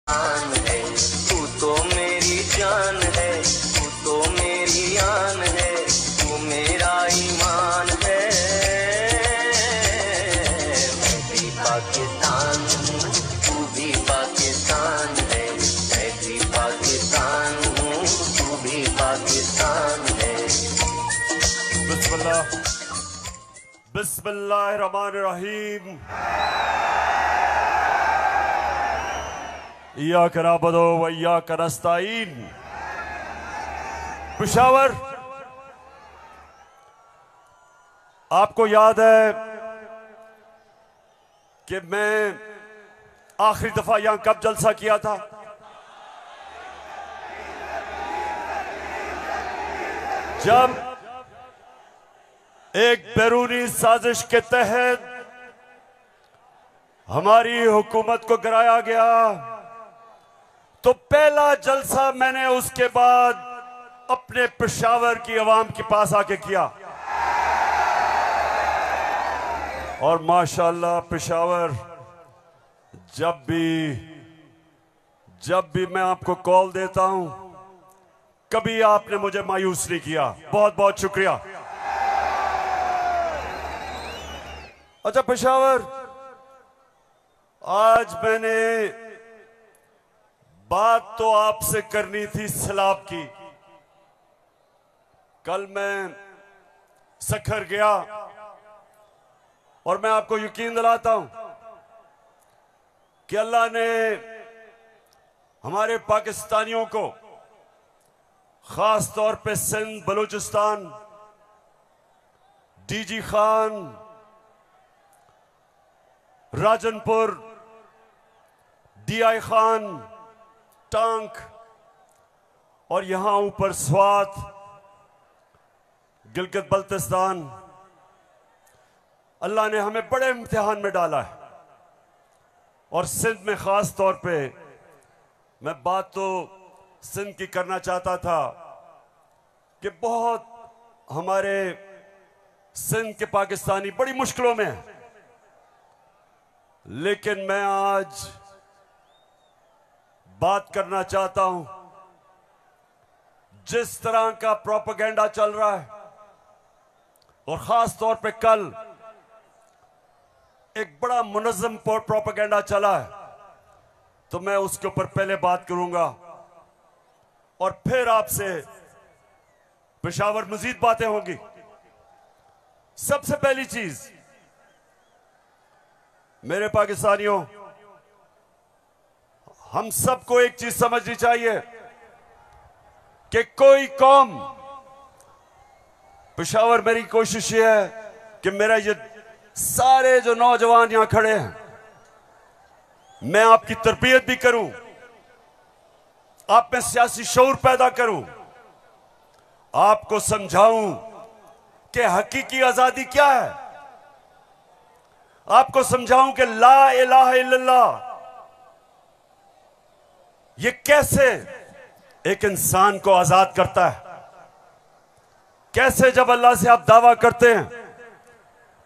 जान है, तू तो मेरी जान है, तू तो मेरी आन है, तू मेरा ईमान है। मैं भी पाकिस्तान हूँ, तू भी पाकिस्तान है, मैं भी पाकिस्तान हूँ, तू भी पाकिस्तान है। बिस्मिल्लाह बिस्मिल्लाहिर्रहमानिर्रहीम। इय्याका नअबुदु व इय्याका नस्तईन। पेशावर, आपको याद है कि मैं आखिरी दफा यहां कब जलसा किया था? जब एक बैरूनी साजिश के तहत हमारी हुकूमत को गिराया गया, तो पहला जलसा मैंने उसके बाद अपने पेशावर की आवाम के पास आके किया। और माशाअल्लाह पेशावर, जब भी मैं आपको कॉल देता हूं, कभी आपने मुझे मायूस नहीं किया। बहुत बहुत शुक्रिया। अच्छा पेशावर, आज मैंने बात तो आपसे करनी थी सैलाब की। कल मैं सखर गया और मैं आपको यकीन दिलाता हूं कि अल्लाह ने हमारे पाकिस्तानियों को, खास तौर पे सिंध, बलूचिस्तान, डीजी खान, राजनपुर, डीआई खान, टांक और यहां ऊपर स्वात, गिलगित बल्तिस्तान, अल्लाह ने हमें बड़े इम्तिहान में डाला है। और सिंध में खास तौर पे मैं बात तो सिंध की करना चाहता था कि बहुत हमारे सिंध के पाकिस्तानी बड़ी मुश्किलों में हैं। लेकिन मैं आज बात करना चाहता हूं, जिस तरह का प्रोपेगेंडा चल रहा है, और खास तौर पे कल एक बड़ा मुनज़्ज़म प्रोपेगेंडा चला है, तो मैं उसके ऊपर पहले बात करूंगा और फिर आपसे पेशावर मजीद बातें होंगी। सबसे पहली चीज, मेरे पाकिस्तानियों, हम सबको एक चीज समझनी चाहिए कि कोई कौम, पेशावर मेरी कोशिश ये है कि मेरा ये सारे जो नौजवान यहां खड़े हैं, मैं आपकी तरबियत भी करूं, आप में सियासी शऊर पैदा करूं, आपको समझाऊं कि हकीकी आजादी क्या है, आपको समझाऊं कि ला इलाहा इल्लल्लाह ये कैसे एक इंसान को आजाद करता है। कैसे जब अल्लाह से आप दावा करते हैं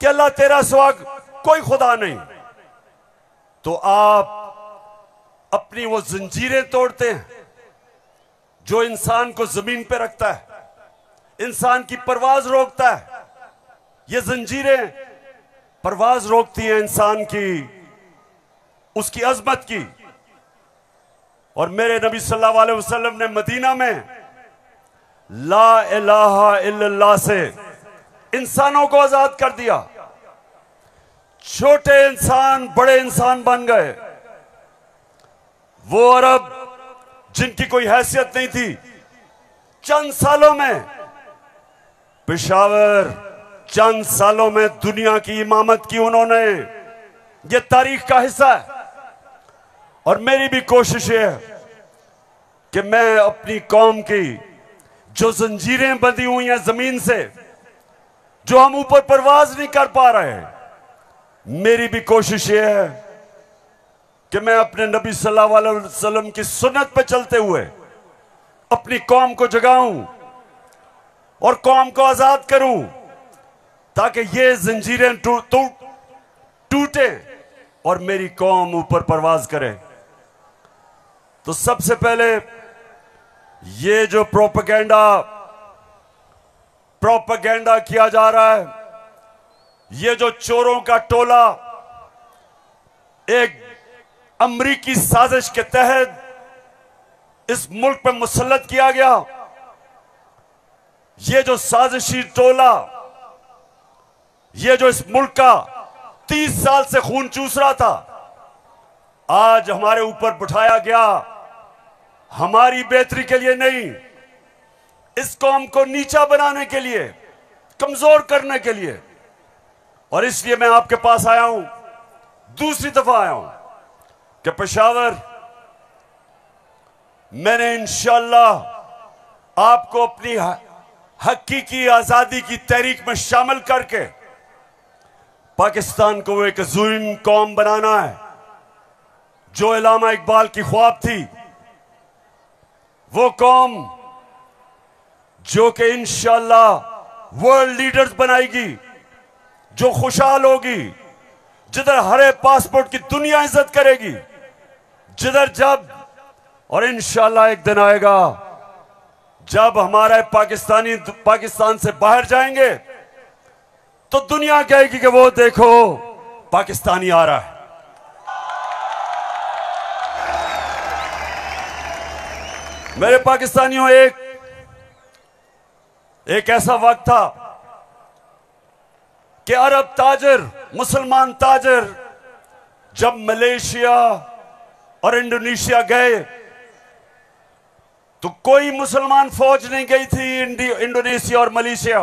कि अल्लाह तेरा सिवा कोई खुदा नहीं, तो आप अपनी वो जंजीरें तोड़ते हैं जो इंसान को जमीन पे रखता है, इंसान की परवाज रोकता है। ये जंजीरें परवाज रोकती हैं इंसान की, उसकी अजमत की। और मेरे नबी सल्लल्लाहु अलैहि वसल्लम ने मदीना में ला इलाहा इल्लल्लाह से इंसानों को आजाद कर दिया। छोटे इंसान बड़े इंसान बन गए। वो अरब जिनकी कोई हैसियत नहीं थी, चंद सालों में, पेशावर चंद सालों में दुनिया की इमामत की उन्होंने। ये तारीख का हिस्सा है। और मेरी भी कोशिश है कि मैं अपनी कौम की जो जंजीरें बंधी हुई हैं जमीन से, जो हम ऊपर परवाज नहीं कर पा रहे हैं, मेरी भी कोशिश ये है कि मैं अपने नबी सल्लल्लाहु अलैहि वसल्लम की सुन्नत पे चलते हुए अपनी कौम को जगाऊं और कौम को आजाद करूं, ताकि ये जंजीरें टूटे और मेरी कौम ऊपर परवाज करे। तो सबसे पहले ये जो प्रोपेगेंडा किया जा रहा है, ये जो चोरों का टोला एक अमरीकी साजिश के तहत इस मुल्क पर मुसल्लत किया गया, ये जो साजिशी टोला, ये जो इस मुल्क का 30 साल से खून चूस रहा था, आज हमारे ऊपर बिठाया गया हमारी बेहतरी के लिए नहीं, इस कौम को नीचा बनाने के लिए, कमजोर करने के लिए। और इसलिए मैं आपके पास आया हूं, दूसरी दफा आया हूं कि पेशावर मैंने इंशाअल्लाह आपको अपनी हकीकी आजादी की तहरीक में शामिल करके पाकिस्तान को एक अज़ीम कौम बनाना है। जो इलामा इकबाल की ख्वाब थी, वो कौम जो कि इंशाअल्लाह वर्ल्ड लीडर्स बनाएगी, जो खुशहाल होगी, जिधर हरे पासपोर्ट की दुनिया इज्जत करेगी, जिधर जब और इंशाअल्लाह एक दिन आएगा जब हमारे पाकिस्तान से बाहर जाएंगे तो दुनिया कहेगी कि वो देखो पाकिस्तानी आ रहा है। मेरे पाकिस्तानियों, एक ऐसा वक्त था कि अरब ताजर, मुसलमान ताजर जब मलेशिया और इंडोनेशिया गए तो कोई मुसलमान फौज नहीं गई थी इंडोनेशिया और मलेशिया।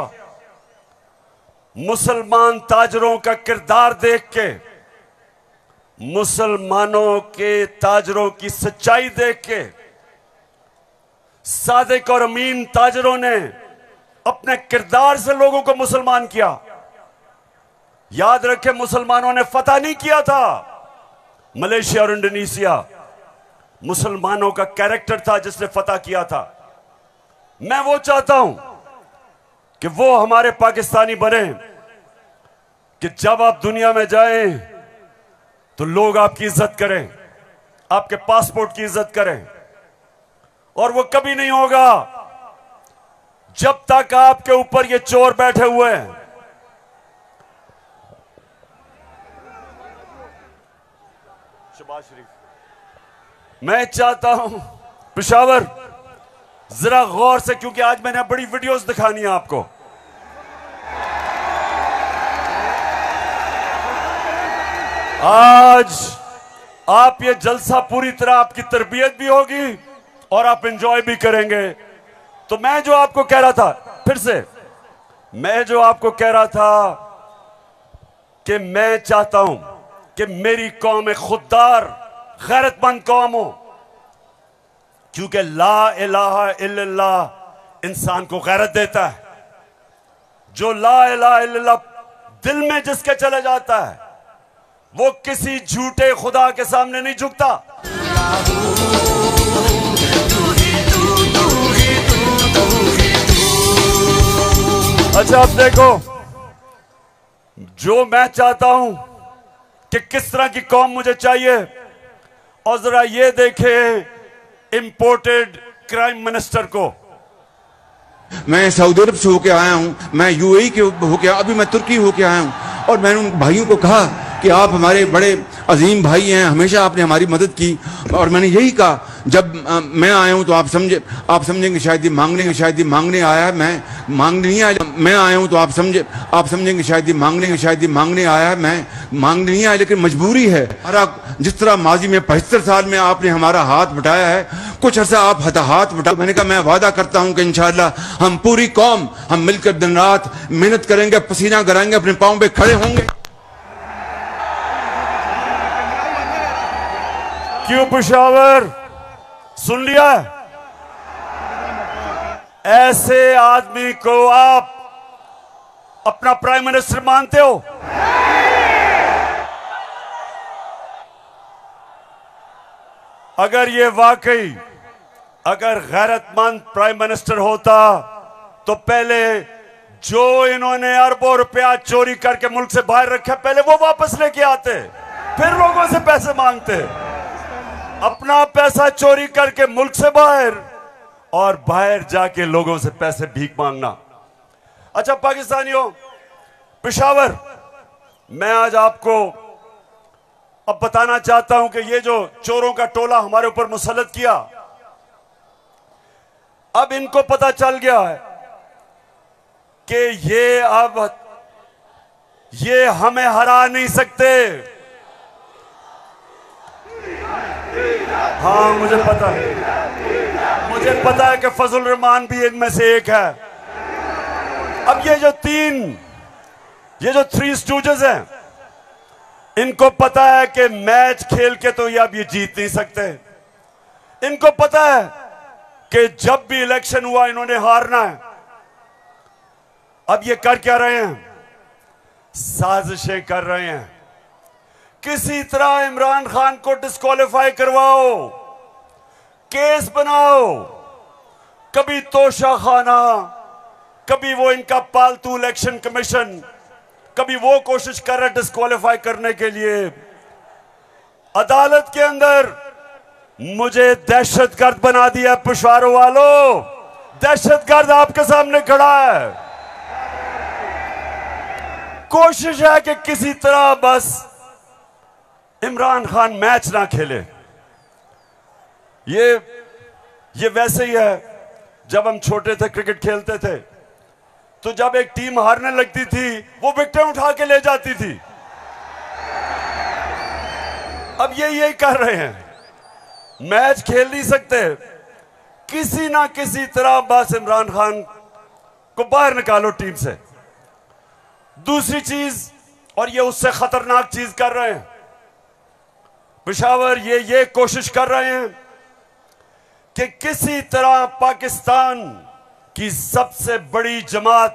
मुसलमान ताजरों का किरदार देख के, मुसलमानों के ताजरों की सच्चाई देख के, सादिक और अमीन ताजरों ने अपने किरदार से लोगों को मुसलमान किया। याद रखें, मुसलमानों ने फतह नहीं किया था मलेशिया और इंडोनेशिया, मुसलमानों का कैरेक्टर था जिसने फतह किया था। मैं वो चाहता हूं कि वो हमारे पाकिस्तानी बने कि जब आप दुनिया में जाएं तो लोग आपकी इज्जत करें, आपके पासपोर्ट की इज्जत करें। और वो कभी नहीं होगा जब तक आपके ऊपर ये चोर बैठे हुए हैं। शहबाज शरीफ, मैं चाहता हूं पेशावर जरा गौर से, क्योंकि आज मैंने बड़ी वीडियोस दिखानी है आपको। आज आप ये जलसा पूरी तरह आपकी तरबियत भी होगी और आप एंजॉय भी करेंगे। तो मैं जो आपको कह रहा था, फिर से मैं जो आपको कह रहा था कि मैं चाहता हूं कि मेरी कौम एक खुददार, गैरतमंद कौम हो, क्योंकि ला इलाहा इल्लल्लाह इंसान को गैरत देता है। जो ला इलाहा इल्लल्लाह दिल में जिसके चले जाता है, वो किसी झूठे खुदा के सामने नहीं झुकता। अच्छा, अब देखो, जो मैं चाहता हूं कि किस तरह की कौम मुझे चाहिए, और जरा ये देखें इंपोर्टेड क्राइम मिनिस्टर को। मैं सऊदी अरब से होके आया हूं, मैं यूएई के होके, अभी मैं तुर्की होके आया हूं, और मैंने उन भाइयों को कहा कि आप हमारे बड़े अजीम भाई हैं, हमेशा आपने हमारी मदद की। और मैंने यही कहा, जब मैं आया हूं तो आप समझेंगे शायद ये मांगने आया है, मैं मांगने नहीं आया। मैं आया हूं तो आप समझेंगे शायद ये मांगने आया है, मैं मांगने नहीं आया, लेकिन मजबूरी है। जिस तरह माजी में 75 साल में आपने हमारा हाथ बटाया है, कुछ अर्सा आप हाथ बटा। मैंने कहा मैं वादा करता हूं कि इंशाअल्लाह हम पूरी कौम हम मिलकर दिन रात मेहनत करेंगे, पसीना कराएंगे, अपने पांव पे खड़े होंगे। क्यों पेशावर, सुन लिया? ऐसे आदमी को आप अपना प्राइम मिनिस्टर मानते हो? अगर ये वाकई अगर गैरतमंद प्राइम मिनिस्टर होता तो पहले जो इन्होंने अरबों रुपया चोरी करके मुल्क से बाहर रखा, पहले वो वापस लेके आते, फिर लोगों से पैसे मांगते। अपना पैसा चोरी करके मुल्क से बाहर और बाहर जाके लोगों से पैसे भीख मांगना। अच्छा पाकिस्तानियों, पेशावर, मैं आज आपको अब बताना चाहता हूं कि ये जो चोरों का टोला हमारे ऊपर मुसल्लत किया, अब इनको पता चल गया है कि ये हमें हरा नहीं सकते। हाँ मुझे पता है कि फजल रहमान भी इनमें से एक है। अब ये जो थ्री स्टूजेस हैं, इनको पता है कि मैच खेल के तो ये जीत नहीं सकते। इनको पता है कि जब भी इलेक्शन हुआ इन्होंने हारना है। अब ये कर क्या रहे हैं? साजिशें कर रहे हैं। किसी तरह इमरान खान को डिस्क्वालीफाई करवाओ, केस बनाओ, कभी तोशा खाना, कभी वो इनका पालतू इलेक्शन कमीशन, कभी वो कोशिश कर रहे डिस्क्वालीफाई करने के लिए। अदालत के अंदर मुझे दहशतगर्द बना दिया पेशावरों वालों। दहशतगर्द आपके सामने खड़ा है। कोशिश है कि किसी तरह बस इमरान खान मैच ना खेले। ये वैसे ही है, जब हम छोटे थे क्रिकेट खेलते थे तो जब एक टीम हारने लगती थी वो विकेटें उठा के ले जाती थी। अब ये यही कर रहे हैं, मैच खेल नहीं सकते, किसी ना किसी तरह बस इमरान खान को बाहर निकालो टीम से। दूसरी चीज, और ये उससे खतरनाक चीज कर रहे हैं पेशावर, ये कोशिश कर रहे हैं कि किसी तरह पाकिस्तान की सबसे बड़ी जमात,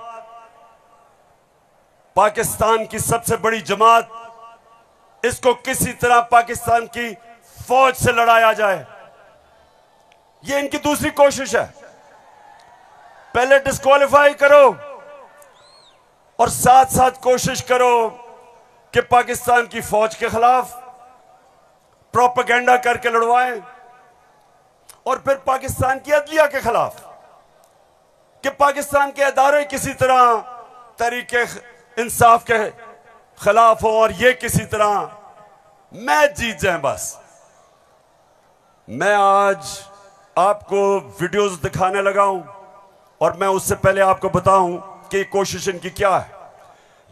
इसको किसी तरह पाकिस्तान की फौज से लड़ाया जाए। ये इनकी दूसरी कोशिश है। पहले डिस्क्वालीफाई करो और साथ साथ कोशिश करो कि पाकिस्तान की फौज के खिलाफ प्रोपेगेंडा करके लड़वाएं, और फिर पाकिस्तान की अदलिया के खिलाफ कि पाकिस्तान के अदारे किसी तरह तरीके इंसाफ के खिलाफ हो और ये किसी तरह मैच जीत जाएं। बस मैं आज आपको वीडियोस दिखाने लगा हूं, और मैं उससे पहले आपको बताऊं कि कोशिश इनकी क्या है।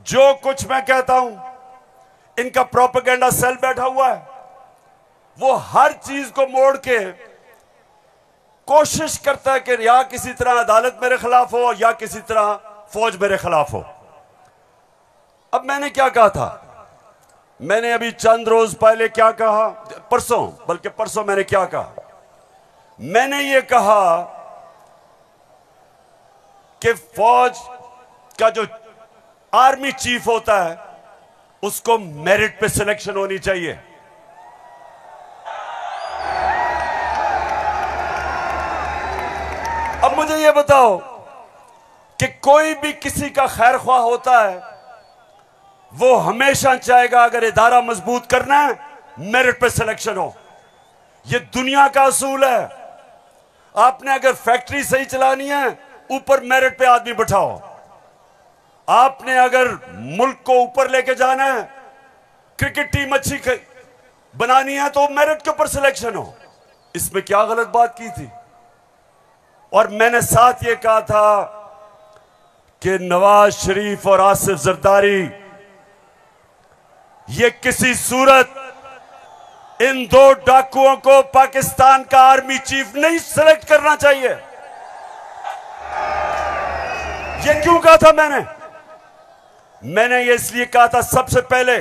जो कुछ मैं कहता हूं, इनका प्रोपेगेंडा सेल बैठा हुआ है, वो हर चीज को मोड़ के कोशिश करता है कि या किसी तरह अदालत मेरे खिलाफ हो या किसी तरह फौज मेरे खिलाफ हो। अब मैंने क्या कहा था? मैंने अभी चंद रोज पहले क्या कहा, परसों मैंने क्या कहा? मैंने ये कहा कि फौज का जो आर्मी चीफ होता है उसको मेरिट पे सिलेक्शन होनी चाहिए। अब मुझे यह बताओ कि कोई भी किसी का खैर ख्वाह होता है, वो हमेशा चाहेगा अगर इदारा मजबूत करना है मेरिट पे सिलेक्शन हो। यह दुनिया का असूल है। आपने अगर फैक्ट्री सही चलानी है, ऊपर मेरिट पे आदमी बिठाओ। आपने अगर मुल्क को ऊपर लेके जाना है, क्रिकेट टीम अच्छी बनानी है, तो मेरिट के ऊपर सिलेक्शन हो। इसमें क्या गलत बात की थी? और मैंने साथ ये कहा था कि नवाज शरीफ और आसिफ जरदारी, ये किसी सूरत इन दो डाकुओं को पाकिस्तान का आर्मी चीफ नहीं सिलेक्ट करना चाहिए। ये क्यों कहा था मैंने ये इसलिए कहा था, सबसे पहले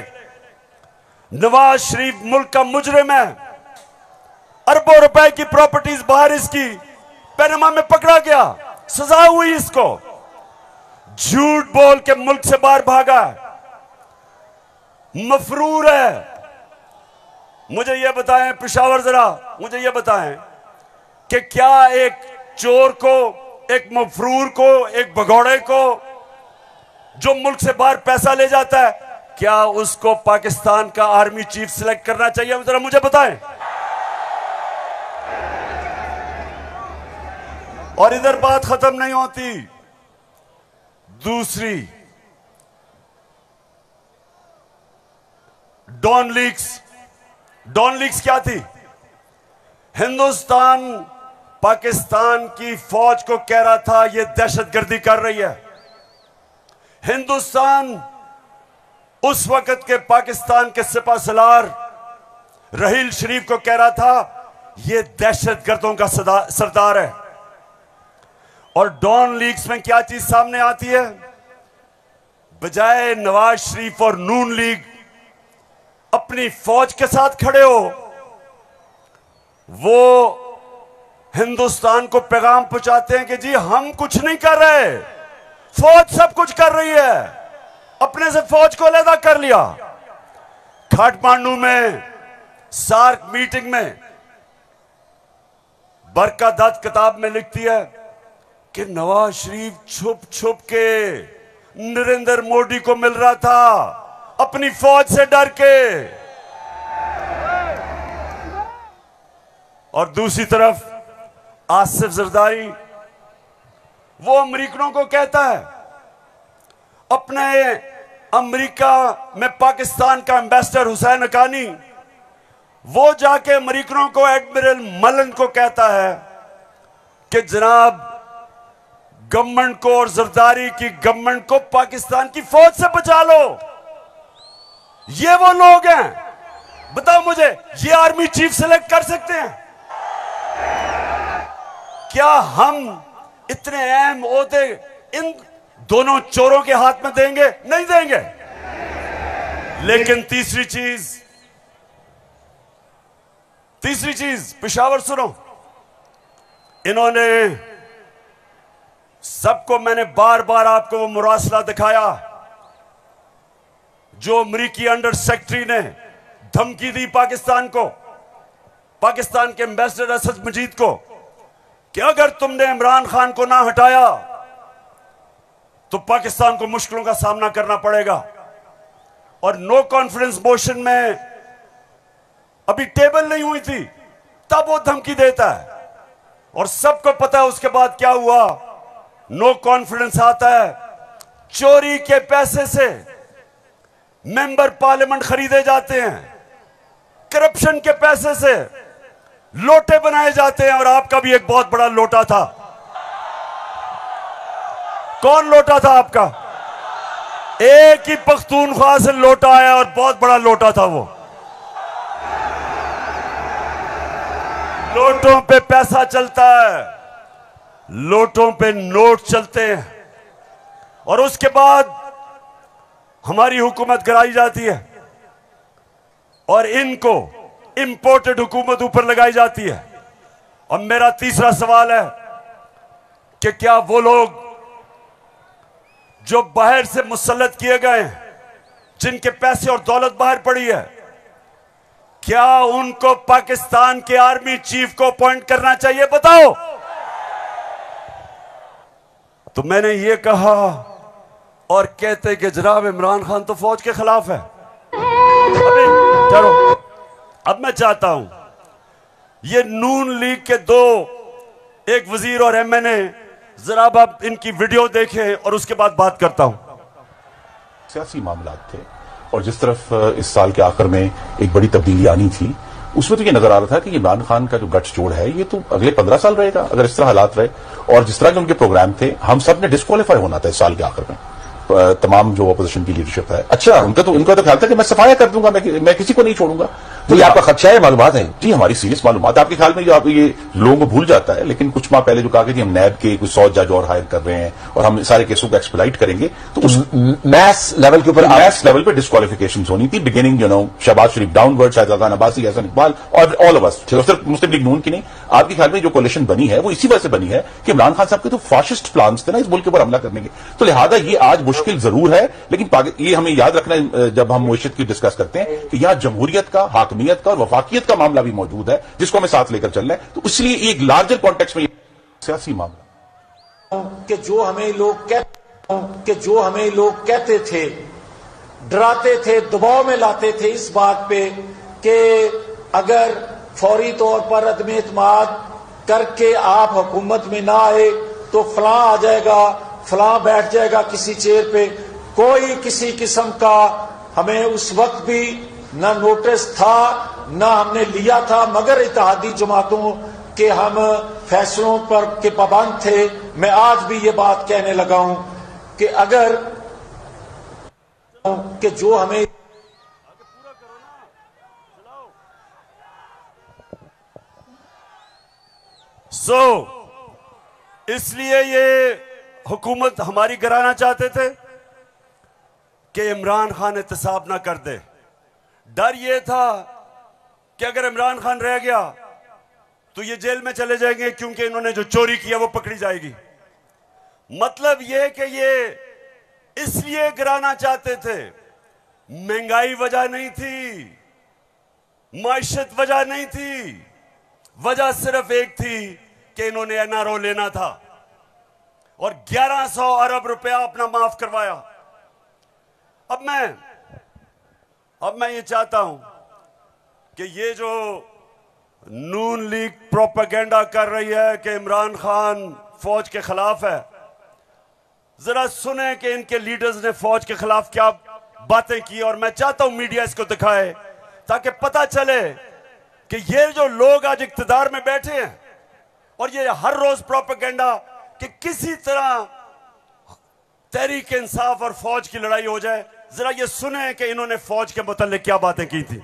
नवाज शरीफ मुल्क का मुजरिम है। अरबों रुपए की प्रॉपर्टीज बाहर इसकी पनामा में पकड़ा गया, सजा हुई इसको। झूठ बोल के मुल्क से बाहर भागा, मफरूर है। मुझे यह बताएं पेशावर, जरा मुझे यह बताएं कि क्या एक चोर को, एक मफरूर को, एक भगौड़े को जो मुल्क से बाहर पैसा ले जाता है, क्या उसको पाकिस्तान का आर्मी चीफ सिलेक्ट करना चाहिए? जरा मुझे बताएं। और इधर बात खत्म नहीं होती। दूसरी, डॉन लीक्स क्या थी? हिंदुस्तान पाकिस्तान की फौज को कह रहा था ये दहशतगर्दी कर रही है। हिंदुस्तान उस वक्त के पाकिस्तान के सिपा सलार रहील शरीफ को कह रहा था ये दहशतगर्दों का सरदार है। और डॉन लीग्स में क्या चीज सामने आती है? बजाय नवाज शरीफ और नून लीग अपनी फौज के साथ खड़े हो, वो हिंदुस्तान को पैगाम पहुंचाते हैं कि जी हम कुछ नहीं कर रहे, फौज सब कुछ कर रही है। अपने से फौज को अलग कर लिया। काठमांडू में सार्क मीटिंग में बरकत दत्त किताब में लिखती है कि नवाज शरीफ छुप छुप के नरेंद्र मोदी को मिल रहा था अपनी फौज से डर के। और दूसरी तरफ आसिफ जरदारी, वो अमेरिकनों को कहता है, अपने अमेरिका में पाकिस्तान का एम्बेसडर हुसैन हक्कानी, वो जाके अमेरिकनों को, एडमिरल मलन को कहता है कि जनाब गवर्नमेंट को और जरदारी की गवर्नमेंट को पाकिस्तान की फौज से बचा लो। ये वो लोग हैं, बताओ मुझे, ये आर्मी चीफ सेलेक्ट कर सकते हैं? क्या हम इतने अहम ओहदे इन दोनों चोरों के हाथ में देंगे? नहीं देंगे। लेकिन तीसरी चीज पेशावर सुनो, इन्होंने सबको, मैंने बार बार आपको वो मुरासला दिखाया जो अमरीकी अंडर सेक्रेटरी ने धमकी दी पाकिस्तान को, पाकिस्तान के एम्बेसडर असद मजीद को, कि अगर तुमने इमरान खान को ना हटाया तो पाकिस्तान को मुश्किलों का सामना करना पड़ेगा। और नो कॉन्फिडेंस मोशन में अभी टेबल नहीं हुई थी, तब वो धमकी देता है। और सबको पता है उसके बाद क्या हुआ। नो कॉन्फिडेंस आता है, चोरी के पैसे से मेंबर पार्लियामेंट खरीदे जाते हैं, करप्शन के पैसे से लोटे बनाए जाते हैं। और आपका भी एक बहुत बड़ा लोटा था। कौन लोटा था आपका? एक ही पख्तूनख्वा से लोटा आया और बहुत बड़ा लोटा था वो। लोटों पे पैसा चलता है, लोटों पे नोट चलते हैं, और उसके बाद हमारी हुकूमत कराई जाती है और इनको इंपोर्टेड हुकूमत ऊपर लगाई जाती है। और मेरा तीसरा सवाल है कि क्या वो लोग जो बाहर से मुसल्लत किए गए हैं, जिनके पैसे और दौलत बाहर पड़ी है, क्या उनको पाकिस्तान के आर्मी चीफ को अपॉइंट करना चाहिए? बताओ। तो मैंने ये कहा और कहते कि जनाब इमरान खान तो फौज के खिलाफ है। अभी चलो, अब मैं चाहता हूं ये नून लीग के दो, एक वजीर और एमएनए, जरा आप इनकी वीडियो देखें और उसके बाद बात करता हूं। सियासी मामला थे और जिस तरफ इस साल के आखिर में एक बड़ी तब्दीली आनी थी, उसमें तो ये नजर आ रहा था कि इमरान खान का जो गठजोड़ है ये तो अगले 15 साल रहेगा अगर इस तरह हालात रहे। और जिस तरह के उनके प्रोग्राम थे, हम सब ने डिस्क्वालीफाई होना था इस साल के आखिर में, तमाम जो अपोजिशन की लीडरशिप है। अच्छा, उनका तो ख्याल था कि मैं सफाया कर दूंगा, मैं किसी को नहीं छोड़ूंगा। तो ये आपका खदशा है? मालूमात है जी, हमारी सीरियस मालूमात आपके ख्याल में जो आप ये लोगों को भूल जाता है। लेकिन कुछ माह पहले जो कहा कि हम नैब के कुछ 100 जज और हायर कर रहे हैं और हम सारे केसों को एक्सप्लाइट करेंगे, तो उस मैथ्स लेवल के ऊपर, मैथ्स लेवल पे डिस्क्वालिफिकेशन होनी थी। बिगिनिंग शहबाज शरीफ डाउनवर्ड, शाहजहां अब्बासी, हसन इकबाल और ऑल ऑफ अस, सिर्फ मुस्लिम लीग नून की नहीं। आपके ख्याल में जो कोalition बनी है वो इसी वजह से बनी है कि इमरान खान साहब के तो फाशिस्ट प्लान्स थे ना इस मुल्क के ऊपर हमला करने के। तो लिहाजा ये आज मुश्किल जरूर है, लेकिन ये हमें याद रखना है जब हम मुआशरत की डिस्कस करते हैं कि यहां जमहूरियत का, हाकमियत का और वफाकियत का मामला भी मौजूद है, जिसको हमें साथ लेकर चलना है। तो इसलिए एक लार्जर कॉन्टेक्स्ट में सियासी मामला कि जो हमें लोग कहते थे, डराते थे, दबाव में लाते थे इस बात पे कि अगर फौरी तौर पर अदम एतमाद करके आप हुकूमत में ना आए तो फलां आ जाएगा, फलां बैठ जाएगा किसी चेयर पे। कोई किसी किस्म का हमें उस वक्त भी न नोटिस था न हमने लिया था, मगर इत्तेहादी जमातों के हम फैसलों पर के पाबंद थे। मैं आज भी ये बात कहने लगा हूं कि अगर कि जो हमें इसलिए ये हुकूमत हमारी गिराना चाहते थे कि इमरान खान एहतसाब ना कर दे। डर ये था कि अगर इमरान खान रह गया तो ये जेल में चले जाएंगे, क्योंकि इन्होंने जो चोरी किया वो पकड़ी जाएगी। मतलब ये कि ये इसलिए गिराना चाहते थे, महंगाई वजह नहीं थी, माइशत वजह नहीं थी, वजह सिर्फ एक थी कि इन्होंने एनआरओ लेना था और 1100 अरब रुपया अपना माफ करवाया। अब मैं ये चाहता हूं कि ये जो नून लीग प्रोपेगेंडा कर रही है कि इमरान खान फौज के खिलाफ है, जरा सुने कि इनके लीडर्स ने फौज के खिलाफ क्या बातें की। और मैं चाहता हूं मीडिया इसको दिखाए ताकि पता चले कि ये जो लोग आज इक्तिदार में बैठे हैं और ये हर रोज प्रोपेगेंडा कि किसी तरह तहरीक इंसाफ और फौज की लड़ाई हो जाए, जरा ये सुने कि इन्होंने फौज के मुताल्लिक क्या बातें की थी।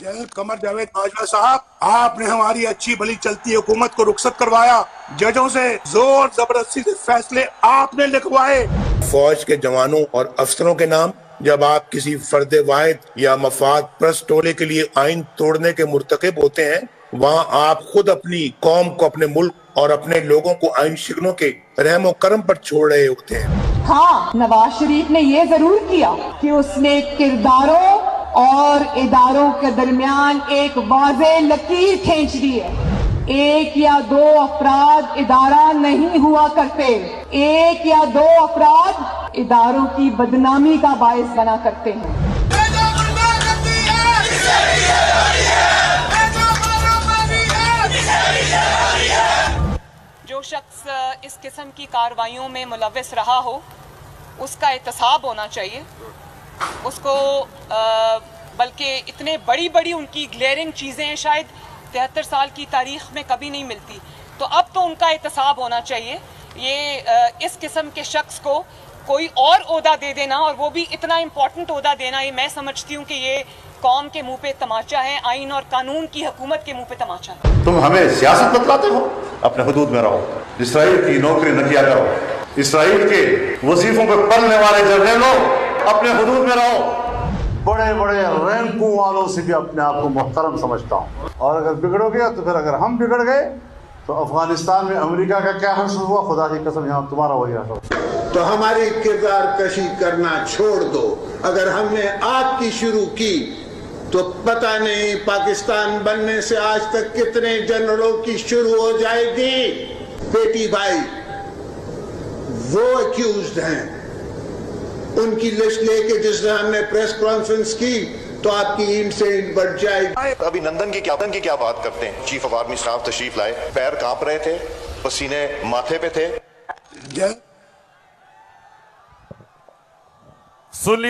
जनरल कमर जावेद बाजवा साहब, आपने हमारी अच्छी भली चलती हुकूमत को रुखसत करवाया, जजों से जोर जबरदस्ती से फैसले आपने लिखवाए। फौज के जवानों और अफसरों के नाम जब आप किसी फर्द वाहिद या मफाद परस्त टोले के लिए आइन तोड़ने के मुर्तकिब होते हैं, वहाँ आप खुद अपनी कौम को, अपने मुल्क और अपने लोगों को आइन शिकनों के रहमो करम पर छोड़ रहे होते हैं। हाँ, नवाज शरीफ ने ये जरूर किया कि उसने किरदारों और इदारों के दरमियान एक वाज़े लकीर खींच दी है। एक या दो अफराद इदारा नहीं हुआ करते, एक या दो अफराद इदारों की बदनामी का बायस बना करते हैं। जो शख्स इस किस्म की कार्रवाइयों में मुलव्वस रहा हो उसका एहतसाब होना चाहिए। उसको बल्कि इतने बड़ी उनकी ग्लेयरिंग चीज़ें शायद 73 साल की तारीख में कभी नहीं मिलती, तो अब तो उनका एहतसाब होना चाहिए। ये इस किस्म के शख्स को कोई और ओहदा दे देना, और वो भी इतना इम्पोर्टेंट ओहदा देना, ये मैं समझती हूँ कि ये कौम के मुंह पे तमाचा है, आइन और कानून की हुकूमत के मुंह पे तमाचा है। तुम हमें सियासत बतलाते हो, अपने हुदूद में रहो, इसराइल की नौकरी न किया करो, इसराइल के वजीफों पर पलने वाले जर्नलों अपने हुदूद में रहो। बड़े बड़े रैंकों वालों से भी अपने आप को मुहतरम समझता हूँ, और अगर बिगड़ोगे तो फिर अगर हम बिगड़ गए तो अफगानिस्तान में अमेरिका का क्या हश्र हुआ, खुदा की कसम यहाँ तुम्हारा वही हश्र। तो हमारी किरदार कशी करना छोड़ दो। अगर हमने आपकी शुरू की तो पता नहीं पाकिस्तान बनने से आज तक कितने जनरलों की शुरू हो जाएगी। बेटी भाई वो अक्यूज्ड हैं, उनकी लिस्ट लेके जिसने हमने प्रेस कॉन्फ्रेंस की तो आपकी ईंट से ईंट बढ़ जाएगी। अभिनंदन की क्या बात करते हैं। चीफ ऑफ आर्मी स्टाफ तशरीफ लाए, पैर कांप रहे थे, पसीने माथे पे थे। सुन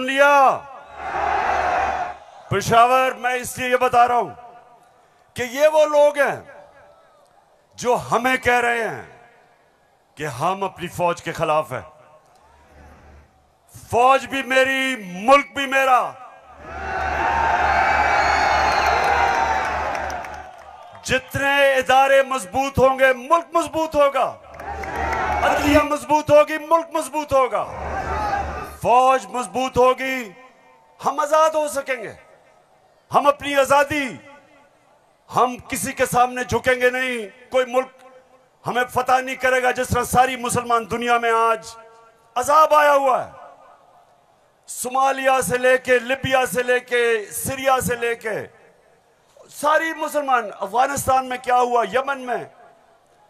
लिया पेशावर, मैं इसलिए ये बता रहा हूं कि ये वो लोग हैं जो हमें कह रहे हैं कि हम अपनी फौज के खिलाफ हैं। फौज भी मेरी, मुल्क भी मेरा। जितने इदारे मजबूत होंगे मुल्क मजबूत होगा, अदलिया मजबूत होगी मुल्क मजबूत होगा, फौज मजबूत होगी, हम आजाद हो सकेंगे। हम अपनी आजादी, हम किसी के सामने झुकेंगे नहीं, कोई मुल्क हमें फतह नहीं करेगा। जिस तरह सारी मुसलमान दुनिया में आज अजाब आया हुआ है, सोमालिया से लेके, लिबिया से लेके, सीरिया से लेके, सारी मुसलमान, अफगानिस्तान में क्या हुआ, यमन में,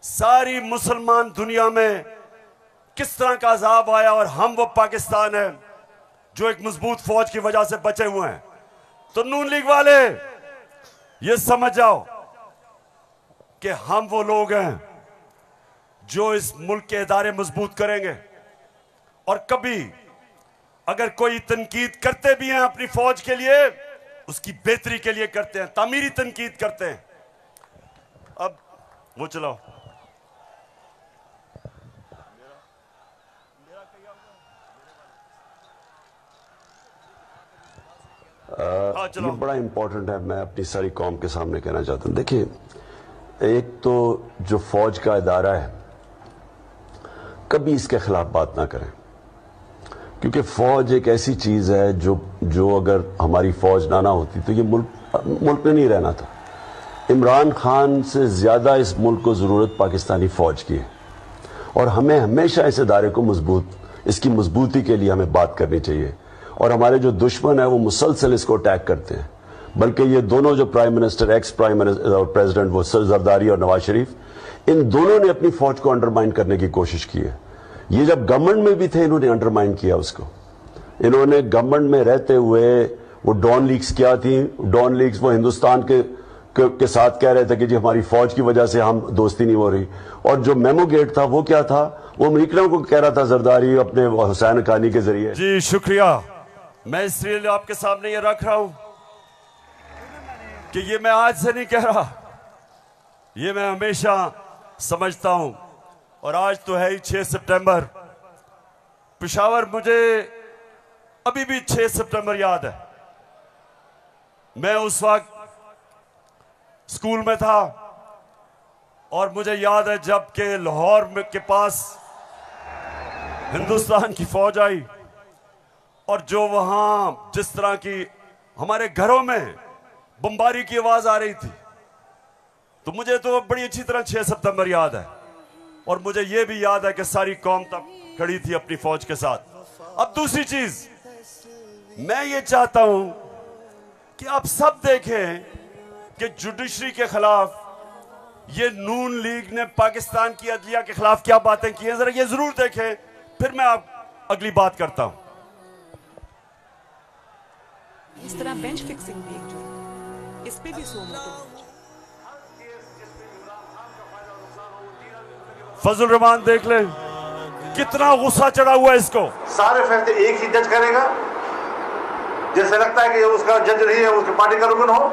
सारी मुसलमान दुनिया में किस तरह का अजाब आया, और हम वो पाकिस्तान है जो एक मजबूत फौज की वजह से बचे हुए हैं। तो नून लीग वाले ये समझ जाओ कि हम वो लोग हैं जो इस मुल्क के इदारे मजबूत करेंगे। और कभी अगर कोई तनकीद करते भी हैं अपनी फौज के लिए, उसकी बेहतरी के लिए करते हैं, तामीरी तनकीद करते हैं। अब वो चलाओ। ये बड़ा इंपॉर्टेंट है, मैं अपनी सारी कौम के सामने कहना चाहता हूं। देखिए, एक तो जो फौज का इदारा है, कभी इसके खिलाफ बात ना करें, क्योंकि फौज एक ऐसी चीज है जो अगर हमारी फौज ना होती तो ये मुल्क में नहीं रहना था। इमरान खान से ज्यादा इस मुल्क को जरूरत पाकिस्तानी फौज की है, और हमें हमेशा इस इदारे को इसकी मजबूती के लिए हमें बात करनी चाहिए। और हमारे जो दुश्मन है वो मुसलसल इसको अटैक करते हैं, बल्कि ये दोनों जो prime minister, ex prime minister और प्रेसिडेंट, वो जरदारी और नवाज शरीफ, इन दोनों ने अपनी फौज को अंडरमाइन करने की कोशिश की है। ये जब गवर्नमेंट में भी थे, इन्होंने अंडरमाइन किया उसको। इन्होंने गवर्नमेंट में रहते हुए वो डॉन लीग्स क्या थी, डॉन लीग्स वो हिंदुस्तान के साथ कह रहे थे कि जी हमारी फौज की वजह से हम दोस्ती नहीं हो रही। और जो मेमो गेट था वो क्या था, वो अमेरिकनों को कह रहा था जरदारी अपने हुसैन हक्कानी के जरिए। जी शुक्रिया। मैं इसलिए आपके सामने ये रख रहा हूं कि ये मैं आज से नहीं कह रहा, ये मैं हमेशा समझता हूं। और आज तो है ही 6 सितंबर। पेशावर, मुझे अभी भी 6 सितंबर याद है। मैं उस वक्त स्कूल में था और मुझे याद है जब के लाहौर के पास हिंदुस्तान की फौज आई और जो वहां जिस तरह की हमारे घरों में बमबारी की आवाज आ रही थी, तो मुझे तो बड़ी अच्छी तरह 6 सितंबर याद है। और मुझे यह भी याद है कि सारी कौम तब खड़ी थी अपनी फौज के साथ। अब दूसरी चीज, मैं ये चाहता हूं कि आप सब देखें कि जुडिशरी के खिलाफ ये नून लीग ने पाकिस्तान की अदलिया के खिलाफ क्या बातें की हैं, जरा ये जरूर देखें, फिर मैं आप अगली बात करता हूं। इस तरह बेंच फिक्सिंग भी एक जुर्म, इस पे भी 100 मोटो। फजल रहमान देख ले कितना गुस्सा चढ़ा हुआ है इसको। सारे फैसले एक ही जज करेगा, जैसे लगता है कि उसका जज नहीं है, उसकी पार्टी का रुकन हो।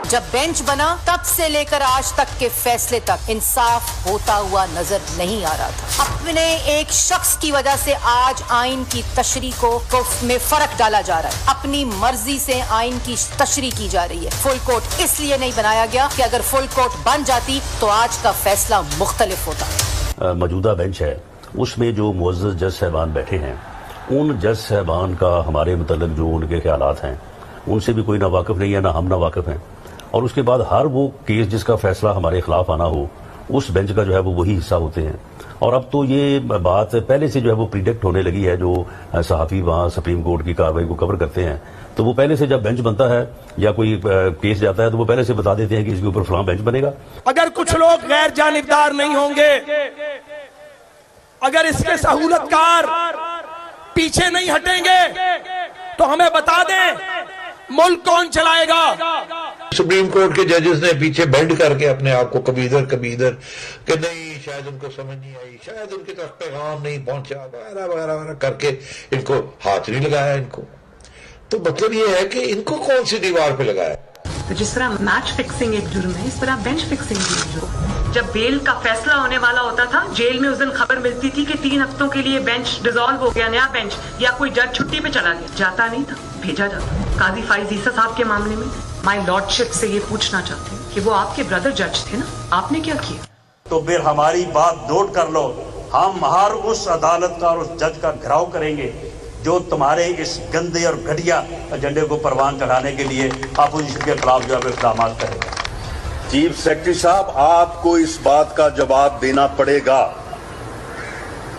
जब बेंच बना तब से लेकर आज तक के फैसले तक इंसाफ होता हुआ नजर नहीं आ रहा था। अपने एक शख्स की वजह से आज आइन की तशरीह को में फर्क डाला जा रहा है। अपनी मर्जी से आइन की तशरीह की जा रही है। फुल कोर्ट इसलिए नहीं बनाया गया कि अगर फुल कोर्ट बन जाती तो आज का फैसला मुख्तलिफ होता। मौजूदा बेंच है, उसमें जो मुअज़्ज़ज़ जज साहबान बैठे हैं, उन जज साहबान का हमारे मुतल्लिक़ जो उनके ख्यालात हैं उनसे भी कोई ना वाकिफ़ नहीं है, ना हम ना वाकिफ़ हैं। और उसके बाद हर वो केस जिसका फैसला हमारे खिलाफ आना हो, उस बेंच का जो है वो वही हिस्सा होते हैं। और अब तो ये बात पहले से जो है वो प्रिडिक्ट होने लगी है। जो सहाफ़ी वहाँ सुप्रीम कोर्ट की कार्रवाई को कवर करते हैं, तो वो पहले से जब बेंच बनता है या कोई केस जाता है तो वो पहले से बता देते हैं कि इसके ऊपर फलां बेंच बनेगा। अगर कुछ लोग गैर जानिबदार नहीं होंगे, अगर इसके सहूलतकार पीछे नहीं हटेंगे, तो हमें बता दें मुल्क कौन चलाएगा। सुप्रीम कोर्ट के जजेस ने पीछे बेंड करके अपने आप को कभी इधर कि नहीं, शायद उनको समझ नहीं आई, शायद उनके तक पैगाम नहीं पहुंचा, वगैरह वगैरह करके इनको हाथ नहीं लगाया। इनको तो मतलब ये है कि इनको कौन सी दीवार पे लगाया। तो जिस तरह मैच फिक्सिंग एक जुर्म है, इस तरह बेंच फिक्सिंग भी एक जुर्म। जब बेल का फैसला होने वाला होता था, जेल में उस दिन खबर मिलती थी कि 3 हफ्तों के लिए बेंच डिसॉल्व हो गया, नया बेंच, या कोई जज छुट्टी पे चला गया। जाता नहीं था, भेजा जाता। काजी फाइज ईसा साहब के मामले में माय लॉर्डशिप से ये पूछना चाहते हैं कि वो आपके ब्रदर जज थे ना, आपने क्या किया? तो फिर हमारी बात नोट कर लो, हम हर उस अदालत का और उस जज का घेराव करेंगे जो तुम्हारे इस गंदे और घटिया एजेंडे को परवान चढ़ाने के लिए अपोजिशन के खिलाफ जो है इक़दाम करेगा। चीफ सेक्रेटरी साहब, आपको इस बात का जवाब देना पड़ेगा।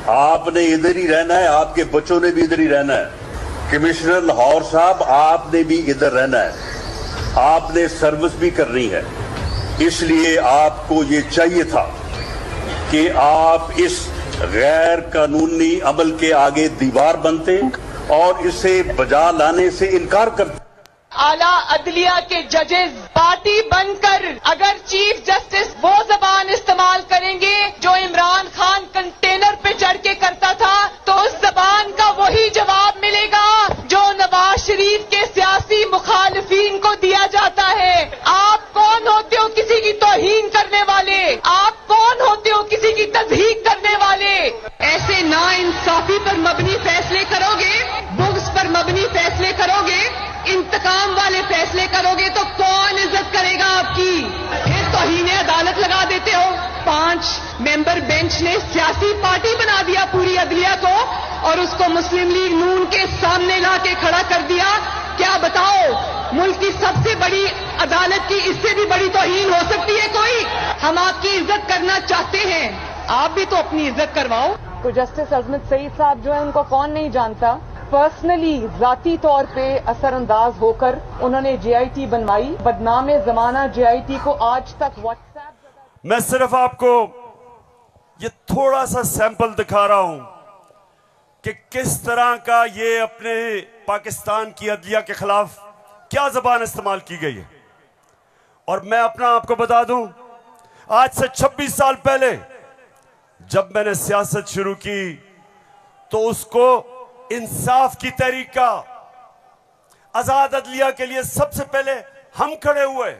आपने इधर ही रहना है, आपके बच्चों ने भी इधर ही रहना है। कमिश्नर लाहौर साहब, आपने भी इधर रहना है, आपने सर्विस भी करनी है। इसलिए आपको ये चाहिए था कि आप इस गैर कानूनी अमल के आगे दीवार बनते और इसे बजा लाने से इनकार करते। आला अदलिया के जजेस पार्टी बनकर अगर चीफ जस्टिस वो जबान मेंबर बेंच ने सियासी पार्टी बना दिया पूरी अदलिया को और उसको मुस्लिम लीग नून के सामने ला के खड़ा कर दिया। क्या बताओ, मुल्क की सबसे बड़ी अदालत की इससे भी बड़ी तौहीन हो सकती है कोई? हम आपकी इज्जत करना चाहते हैं, आप भी तो अपनी इज्जत करवाओ। तो जस्टिस अजमत सईद साहब जो है उनको कौन नहीं जानता। पर्सनली जाती तौर पे असरअंदाज होकर उन्होंने JIT बनवाई। बदनाम जमाना JIT को आज तक व्हाट्सएप। मैं सिर्फ आपको ये थोड़ा सा सैंपल दिखा रहा हूं कि किस तरह का ये अपने पाकिस्तान की अदलिया के खिलाफ क्या जबान इस्तेमाल की गई है। और मैं अपना आपको बता दूं, आज से 26 साल पहले जब मैंने सियासत शुरू की तो उसको इंसाफ की तहरीक का, आजाद अदलिया के लिए सबसे पहले हम खड़े हुए।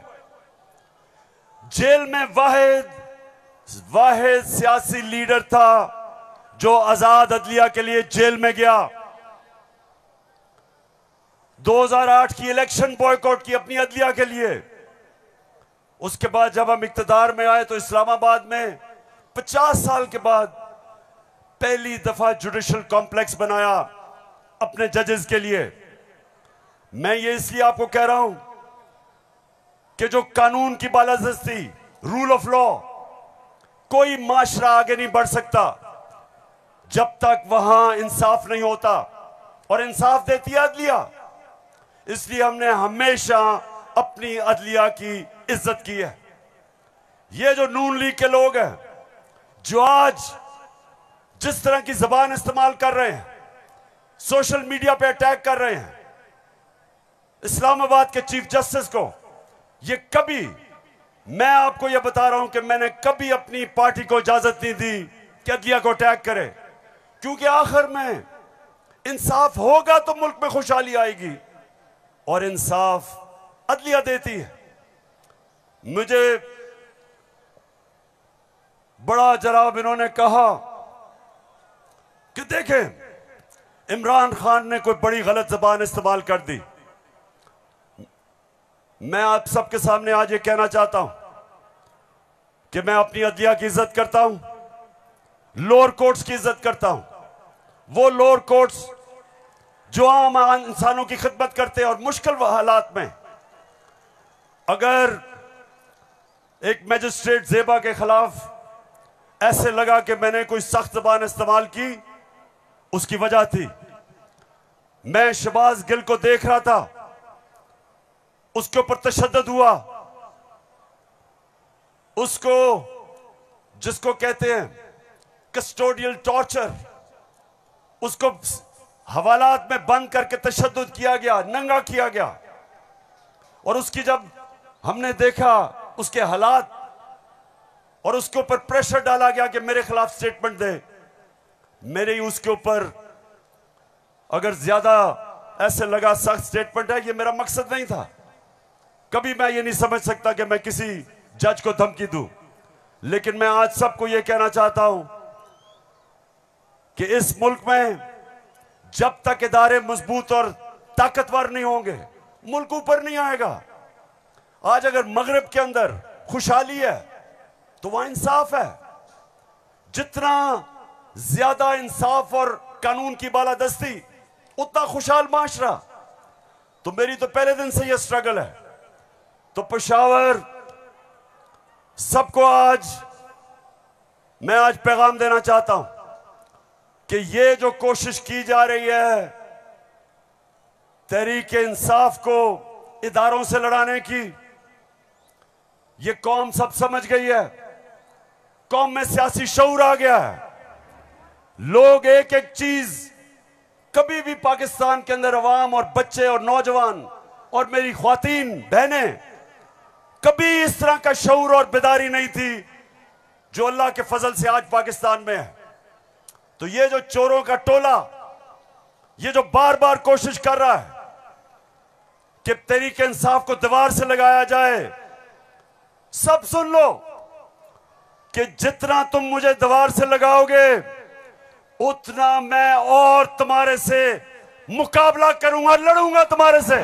जेल में वाहिद सियासी लीडर था जो आजाद अदलिया के लिए जेल में गया। 2008 की इलेक्शन बॉयकॉट की अपनी अदलिया के लिए। उसके बाद जब हम इक्तदार में आए तो इस्लामाबाद में 50 साल के बाद पहली दफा जुडिशल कॉम्प्लेक्स बनाया अपने जजेस के लिए। मैं ये इसलिए आपको कह रहा हूं कि जो कानून की बालादस्ती, रूल ऑफ लॉ, कोई माशरा आगे नहीं बढ़ सकता जब तक वहां इंसाफ नहीं होता, और इंसाफ देती है अदलिया। इसलिए हमने हमेशा अपनी अदलिया की इज्जत की है। ये जो नून लीग के लोग हैं जो आज जिस तरह की जबान इस्तेमाल कर रहे हैं, सोशल मीडिया पे अटैक कर रहे हैं इस्लामाबाद के चीफ जस्टिस को, ये कभी, मैं आपको ये बता रहा हूं कि मैंने कभी अपनी पार्टी को इजाजत नहीं दी कि अदलिया को अटैक करे, क्योंकि आखिर में इंसाफ होगा तो मुल्क में खुशहाली आएगी, और इंसाफ अदलिया देती है। मुझे बड़ा जनाब इन्होंने कहा कि देखें इमरान खान ने कोई बड़ी गलत जबान इस्तेमाल कर दी। मैं आप सबके सामने आज ये कहना चाहता हूं कि मैं अपनी अदलिया की इज्जत करता हूं, लोअर कोर्ट्स की इज्जत करता हूं। वो लोअर कोर्ट्स जो आम इंसानों की खिदमत करते हैं, और मुश्किल हालात में अगर एक मैजिस्ट्रेट ज़ेबा के खिलाफ ऐसे लगा कि मैंने कोई सख्त जबान इस्तेमाल की, उसकी वजह थी मैं शहबाज गिल को देख रहा था, उसके ऊपर तशद्दुद हुआ, उसको जिसको कहते हैं कस्टोडियल टॉर्चर, उसको हवालात में बंद करके तशद्दुद किया गया, नंगा किया गया। और उसकी जब हमने देखा उसके हालात, और उसके ऊपर प्रेशर डाला गया कि मेरे खिलाफ स्टेटमेंट दे, मेरे ही उसके ऊपर अगर ज्यादा ऐसे लगा सख्त स्टेटमेंट है, ये मेरा मकसद नहीं था। कभी मैं ये नहीं समझ सकता कि मैं किसी जज को धमकी दूं, लेकिन मैं आज सबको ये कहना चाहता हूं कि इस मुल्क में जब तक इदारे मजबूत और ताकतवर नहीं होंगे, मुल्क ऊपर नहीं आएगा। आज अगर मगरिब के अंदर खुशहाली है तो वहां इंसाफ है। जितना ज्यादा इंसाफ और कानून की बालादस्ती, उतना खुशहाल माशरा। तो मेरी तो पहले दिन से यह स्ट्रगल है। तो पेशावर सबको मैं आज पैगाम देना चाहता हूं कि ये जो कोशिश की जा रही है तहरीक इंसाफ को इदारों से लड़ाने की, ये कौम सब समझ गई है। कौम में सियासी शऊर आ गया है। लोग एक एक चीज, कभी भी पाकिस्तान के अंदर अवाम और बच्चे और नौजवान और मेरी ख्वातीन बहनें, कभी इस तरह का शऊर और बेदारी नहीं थी जो अल्लाह के फजल से आज पाकिस्तान में है। तो ये जो चोरों का टोला, ये जो बार बार कोशिश कर रहा है कि तहरीक इंसाफ को दीवार से लगाया जाए, सब सुन लो कि जितना तुम मुझे दीवार से लगाओगे उतना मैं और तुम्हारे से मुकाबला करूंगा, लड़ूंगा तुम्हारे से।